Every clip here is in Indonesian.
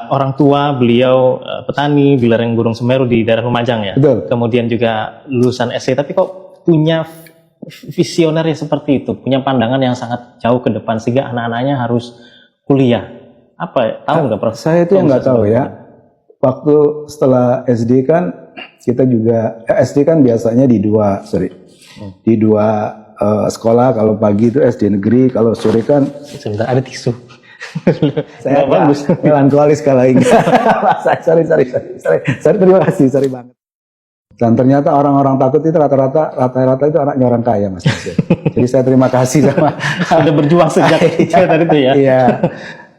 orang tua beliau petani di lereng Gunung Semeru di daerah Lumajang ya. Betul. Kemudian juga lulusan SD, tapi kok punya visioner seperti itu, punya pandangan yang sangat jauh ke depan sehingga anak-anaknya harus kuliah. Apa tahu nggak Prof? Saya itu yang nggak tahu ya. Waktu setelah SD kan kita juga SD kan biasanya di dua sekolah. Kalau pagi itu SD negeri, kalau sore kan sebentar ada tisu. Saya bagus melankolis kalau enggak. sorry, terima kasih, sorry banget. Dan ternyata orang-orang takut itu rata-rata itu anaknya orang kaya, Mas Nasir. Jadi saya terima kasih sama sudah berjuang sejak kecil tadi itu ya. Iya.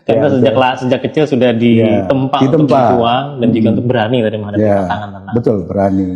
Karena sejak kecil sudah ditempa untuk berjuang dan juga untuk berani dari menghadapi tantangan. Betul, berani.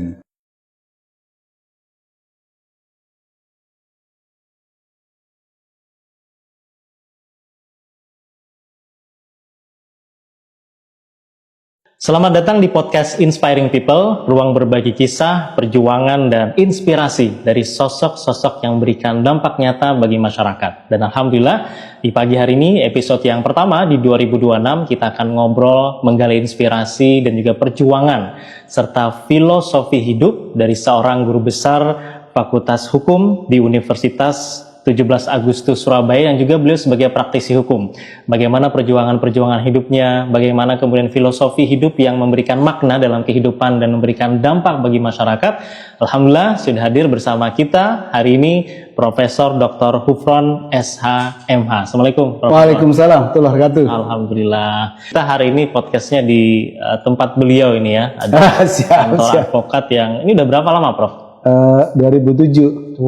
Selamat datang di podcast Inspiring People, ruang berbagi kisah, perjuangan, dan inspirasi dari sosok-sosok yang memberikan dampak nyata bagi masyarakat. Dan Alhamdulillah, di pagi hari ini, episode yang pertama di 2026, kita akan ngobrol, menggali inspirasi dan juga perjuangan, serta filosofi hidup dari seorang guru besar Fakultas Hukum di Universitas 17 Agustus Surabaya yang juga beliau sebagai praktisi hukum. Bagaimana perjuangan-perjuangan hidupnya, bagaimana kemudian filosofi hidup yang memberikan makna dalam kehidupan dan memberikan dampak bagi masyarakat. Alhamdulillah sudah hadir bersama kita hari ini Profesor Dr. Hufron SH.MH. Assalamualaikum Prof. Waalaikumsalam warahmatullahi wabarakatuh. Alhamdulillah. Kita hari ini podcastnya di tempat beliau ini ya. Ada kantor advokat yang ini udah berapa lama Prof? 2007.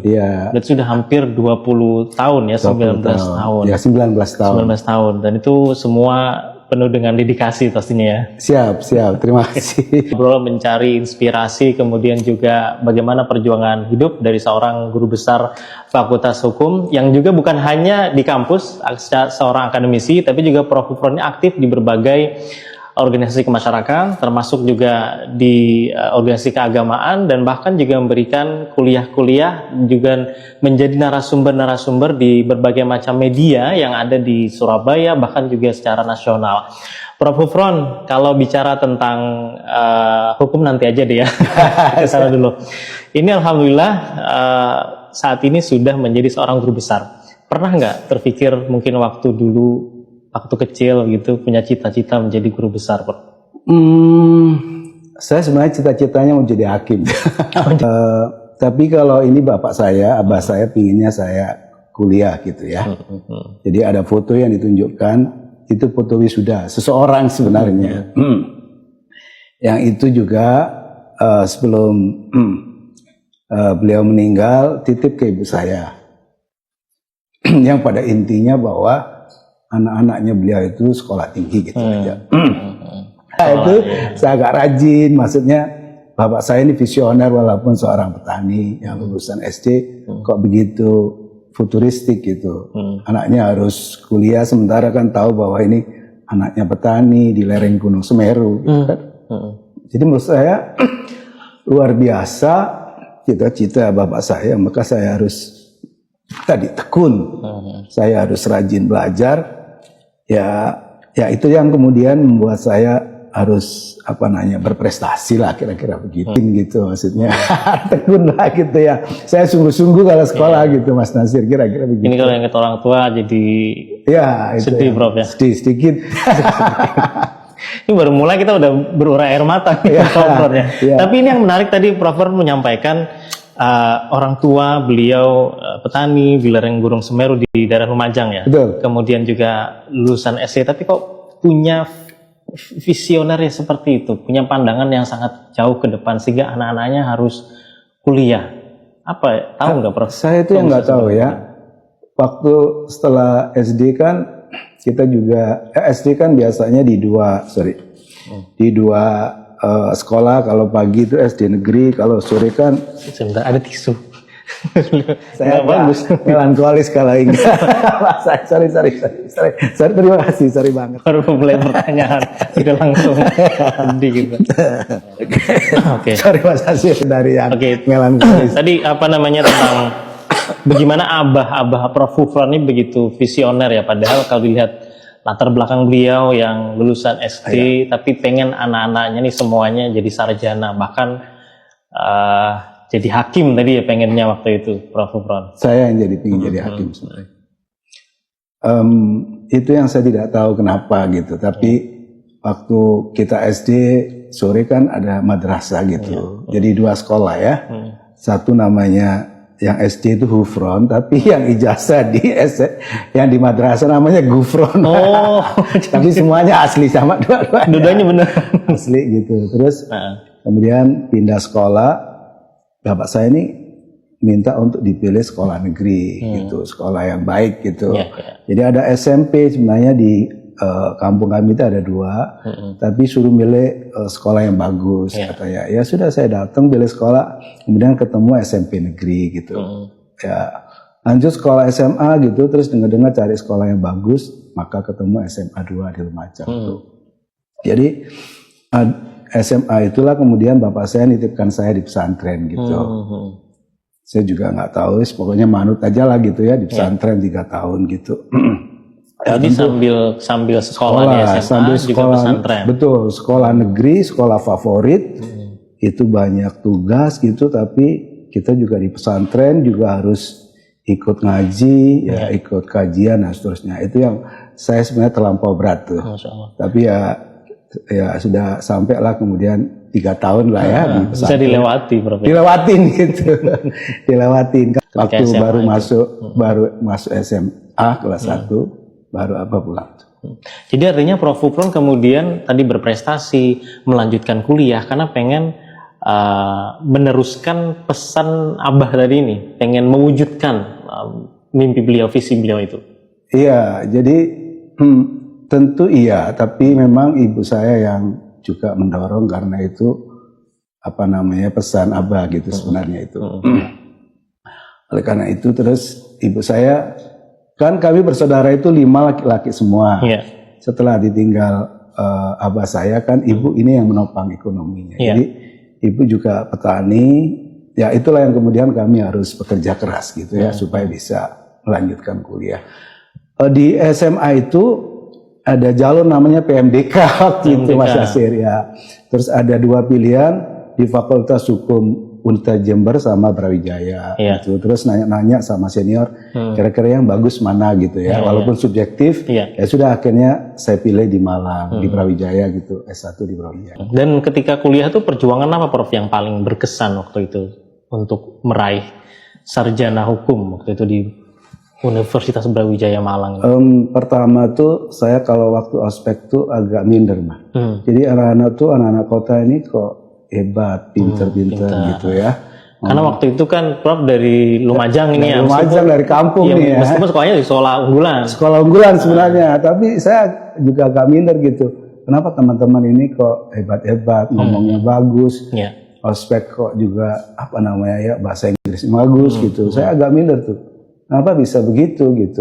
Iya. Berarti sudah hampir 20 tahun ya, 19 tahun. Ya, 19 tahun. 19 tahun. Dan itu semua penuh dengan dedikasi pastinya ya. Siap. Terima kasih. Bro mencari inspirasi, kemudian juga bagaimana perjuangan hidup dari seorang guru besar Fakultas Hukum yang juga bukan hanya di kampus seorang akademisi, tapi juga Prof. Hufron aktif di berbagai organisasi kemasyarakatan, termasuk juga di organisasi keagamaan, dan bahkan juga memberikan kuliah-kuliah, juga menjadi narasumber-narasumber di berbagai macam media yang ada di Surabaya, bahkan juga secara nasional. Prof. Hufron, kalau bicara tentang hukum nanti aja deh ya, kesana dulu. Ini Alhamdulillah saat ini sudah menjadi seorang guru besar. Pernah nggak terpikir mungkin waktu kecil gitu punya cita-cita menjadi guru besar, Prof? Saya sebenarnya cita-citanya mau jadi hakim. Tapi kalau ini abah saya pinginnya saya kuliah gitu ya. Jadi ada foto yang ditunjukkan, itu foto wisuda seseorang sebenarnya. Yang itu juga sebelum beliau meninggal titip ke ibu saya. Yang pada intinya bahwa anak-anaknya beliau itu sekolah tinggi gitu aja. Nah, itu saya agak rajin, maksudnya bapak saya ini visioner walaupun seorang petani yang lulusan SD kok begitu futuristik gitu. Anaknya harus kuliah, sementara kan tahu bahwa ini anaknya petani di lereng Gunung Semeru gitu kan. Jadi menurut saya luar biasa cita-cita bapak saya, maka saya harus tekun. Saya harus rajin belajar. Ya itu yang kemudian membuat saya harus berprestasi lah, kira-kira begitu gitu maksudnya. Tekun lah gitu ya. Saya sungguh-sungguh kalau sekolah gitu Mas Nasir, kira-kira begitu. Ini kalau yang kata orang tua jadi sedih Prof ya. Sedih sedikit. Ini baru mulai kita udah berurai air mata gitu, Prof ya. Tapi ini yang menarik tadi Prof menyampaikan orang tua beliau petani di lereng Gunung Semeru di daerah Lumajang ya. Betul. Kemudian juga lulusan SD, tapi kok punya visioner seperti itu, punya pandangan yang sangat jauh ke depan sehingga anak-anaknya harus kuliah. Apa tahu nggak Prof? Saya itu yang nggak tahu ya. Waktu setelah SD kan kita juga SD kan biasanya di dua sekolah. Kalau pagi itu SD negeri, kalau sore kan sebentar ada tisu. Saya bagus melankolis kalau enggak. sorry, terima kasih, sorry banget. Baru mulai pertanyaan sudah langsung sedih gitu. Oke. Sorry Mas Asir dari yang melankolis. Tadi tentang bagaimana abah Prof. Hufron ini begitu visioner ya, padahal kalau dilihat latar belakang beliau yang lulusan SD, tapi pengen anak-anaknya nih semuanya jadi sarjana, bahkan jadi hakim tadi ya pengennya waktu itu, Prof. Gufron. Saya yang pingin jadi hakim sebenarnya. Itu yang saya tidak tahu kenapa gitu, tapi waktu kita SD sore kan ada madrasah gitu, jadi 2 sekolah ya, satu namanya yang SD itu Hufron, tapi yang ijazah yang di madrasah namanya Gufron. Oh, tapi semuanya asli sama dua-duanya. Dua-duanya benar. Asli gitu. Terus kemudian pindah sekolah, bapak saya ini minta untuk dipilih sekolah negeri gitu, sekolah yang baik gitu. Jadi ada SMP sebenarnya di kampung kami itu ada 2, tapi suruh milih sekolah yang bagus katanya. Ya sudah, saya datang pilih sekolah, kemudian ketemu SMP negeri gitu. Ya lanjut sekolah SMA gitu, terus dengar-dengar cari sekolah yang bagus, maka ketemu SMA 2 di Lumajang tuh. Jadi SMA itulah kemudian bapak saya nitipkan saya di pesantren gitu. Saya juga nggak tahu, pokoknya manut aja lah gitu ya di pesantren 3 tahun gitu. Jadi sambil sekolah di SMA sambil juga sekolah, pesantren. Betul, sekolah negeri, sekolah favorit, itu banyak tugas gitu, tapi kita juga di pesantren juga harus ikut ngaji, ya ikut kajian dan seterusnya. Itu yang saya sebenarnya terlampau berat tuh. Tapi ya sudah sampai lah kemudian 3 tahun lah ya di pesantren. Bisa dilewati, Prof. Dilewatin gitu, dilewatin. Waktu baru masuk SMA kelas 1. Baru pulang. Jadi artinya Prof. Gufron kemudian tadi berprestasi melanjutkan kuliah karena pengen meneruskan pesan Abah tadi ini, pengen mewujudkan mimpi beliau, visi beliau itu. Iya, jadi tentu iya, tapi memang ibu saya yang juga mendorong karena itu pesan Abah gitu sebenarnya itu. Oleh karena itu terus ibu saya, kan kami bersaudara itu 5 laki-laki semua. Setelah ditinggal abah saya kan ibu ini yang menopang ekonominya. Jadi ibu juga petani. Ya itulah yang kemudian kami harus bekerja keras gitu ya supaya bisa melanjutkan kuliah. Di SMA itu ada jalur namanya PMDK waktu itu Mas Yasir ya. Terus ada 2 pilihan di Fakultas Hukum Universitas Jember sama Brawijaya gitu. Terus nanya-nanya sama senior kira-kira yang bagus mana gitu ya. Walaupun subjektif ya sudah akhirnya saya pilih di Malang di Brawijaya gitu, S1 di Brawijaya. Dan ketika kuliah tuh perjuangan apa Prof yang paling berkesan waktu itu untuk meraih sarjana hukum waktu itu di Universitas Brawijaya Malang? Pertama tuh saya kalau waktu ospek tuh agak minder mah. Jadi anak-anak kota ini kok hebat, pinter-pinter gitu ya. Karena waktu itu kan Prof dari Lumajang ini ya. Lumajang dari kampung nih ya. Meskipun sekolahnya di sekolah unggulan. Sekolah unggulan sebenarnya, tapi saya juga agak minder gitu. Kenapa teman-teman ini kok hebat-hebat, ngomongnya bagus, ospek kok juga bahasa Inggris bagus gitu. Saya agak minder tuh. Kenapa bisa begitu gitu.